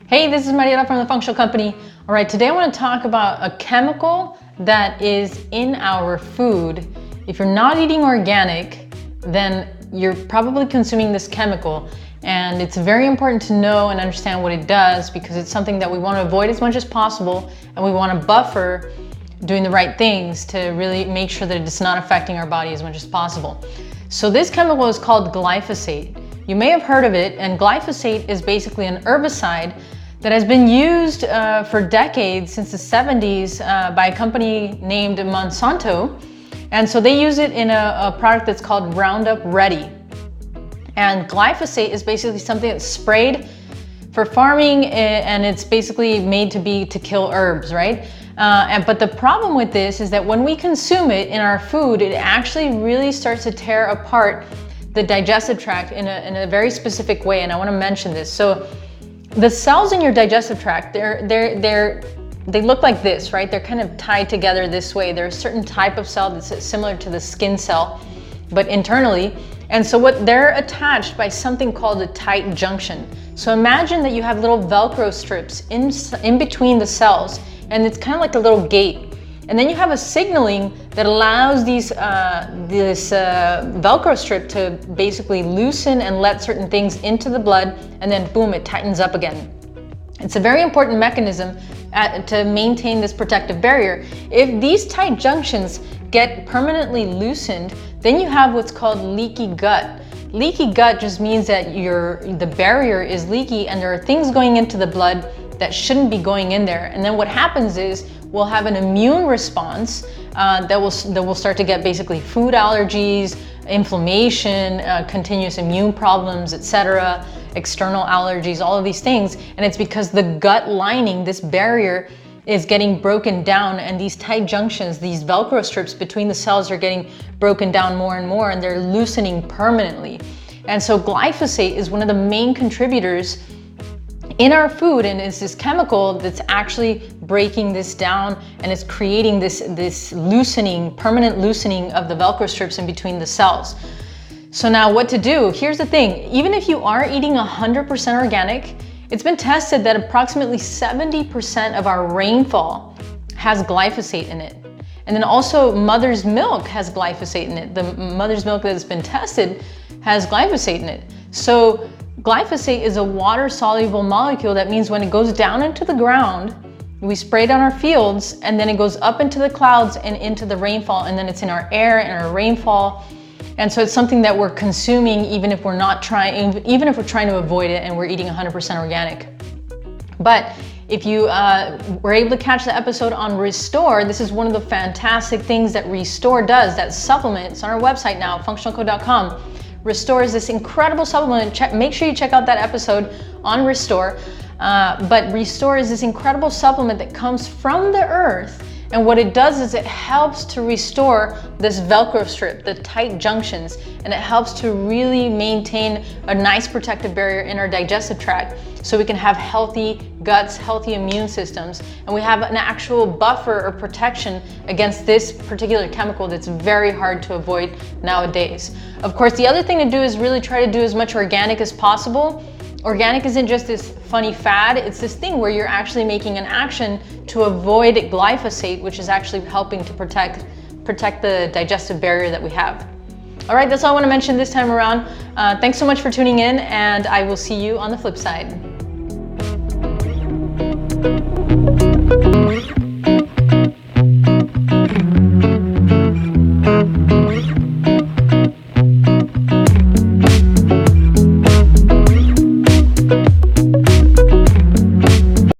Hey, this is Mariela from the Functional Company. All right, today I want to talk about a chemical that is in our food. If you're not eating organic, then you're probably consuming this chemical. And it's very important to know and understand what it does because it's something that we want to avoid as much as possible, and we want to buffer doing the right things to really make sure that it's not affecting our body as much as possible. So this chemical is called glyphosate. You may have heard of it, and glyphosate is basically an herbicide that has been used for decades, since the 70s, by a company named Monsanto. And so they use it in a product that's called Roundup Ready. And glyphosate is basically something that's sprayed for farming, and it's basically made to kill herbs, right? But the problem with this is that when we consume it in our food, it actually really starts to tear apart the digestive tract in a very specific way, and I want to mention this. So the cells in your digestive tract, they look like this, right? They're kind of tied together this way. There's a certain type of cell that's similar to the skin cell, but internally. And so they're attached by something called a tight junction. So imagine that you have little Velcro strips in between the cells, and it's kind of like a little gate. And then you have a signaling that allows this Velcro strip to basically loosen and let certain things into the blood, and then boom, it tightens up again. It's a very important mechanism to maintain this protective barrier. If these tight junctions get permanently loosened, then you have what's called leaky gut. Leaky gut just means that the barrier is leaky and there are things going into the blood that shouldn't be going in there. And then what happens is we'll have an immune response that will start to get basically food allergies, inflammation, continuous immune problems, etc., external allergies, all of these things. And it's because the gut lining, this barrier, is getting broken down, and these tight junctions, these Velcro strips between the cells, are getting broken down more and more, and they're loosening permanently. And so glyphosate is one of the main contributors in our food, and it's this chemical that's actually breaking this down, and it's creating this loosening, permanent loosening of the Velcro strips in between the cells. So now what to do? Here's the thing, even if you are eating 100% organic, it's been tested that approximately 70% of our rainfall has glyphosate in it. And then also mother's milk has glyphosate in it. The mother's milk that has been tested has glyphosate in it. So glyphosate is a water-soluble molecule. That means when it goes down into the ground, we spray it on our fields, and then it goes up into the clouds and into the rainfall, and then it's in our air and our rainfall. And so it's something that we're consuming even if we're trying to avoid it and we're eating 100% organic. But if you were able to catch the episode on Restore, this is one of the fantastic things that Restore does, that supplement. It's on our website now, functionalco.com. Restore is this incredible supplement. Make sure you check out that episode on Restore. But Restore is this incredible supplement that comes from the earth. And what it does is it helps to restore this Velcro strip, the tight junctions, and it helps to really maintain a nice protective barrier in our digestive tract so we can have healthy guts, healthy immune systems, and we have an actual buffer or protection against this particular chemical that's very hard to avoid nowadays. Of course, the other thing to do is really try to do as much organic as possible. Organic isn't just this funny fad, it's this thing where you're actually making an action to avoid glyphosate, which is actually helping to protect the digestive barrier that we have. All right, that's all I want to mention this time around. Thanks so much for tuning in, and I will see you on the flip side.